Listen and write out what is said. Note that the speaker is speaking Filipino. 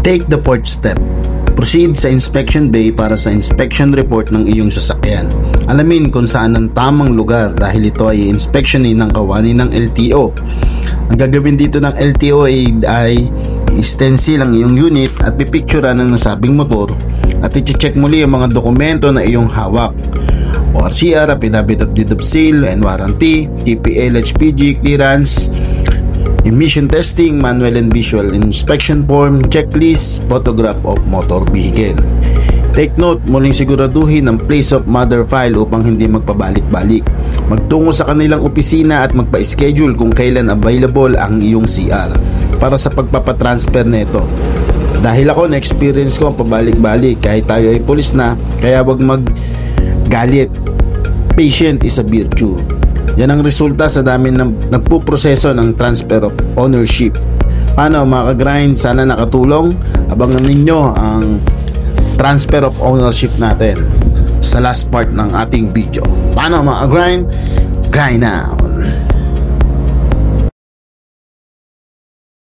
Take the fourth step. Proceed sa inspection bay para sa inspection report ng iyong sasakyan. Alamin kung saan ang tamang lugar dahil ito ay inspeksyonin ng kawani ng LTO. Ang gagawin dito ng LTO ay i-stencil ang iyong unit at pipicturean ng nasabing motor at i-check muli ang mga dokumento na iyong hawak. ORCR, affidavit of deed of sale and warranty, TPL, HPG, clearance, emission testing, manual and visual inspection form, checklist, photograph of motor vehicle. Take note, muling siguraduhin ang place of mother file upang hindi magpabalik-balik. Magtungo sa kanilang opisina at magpa-schedule kung kailan available ang iyong CR para sa pagpapatransfer nito. Dahil ako na-experience ko ang pabalik-balik kahit tayo ay pulis na, kaya wag maggalit. Patient is a virtue. Yan ang resulta sa dami ng nagpuproseso ng transfer of ownership. Paano mga ka-grind? Sana nakatulong. Abangan ninyo ang transfer of ownership natin sa last part ng ating video. Paano mga ka-grind? Grind now!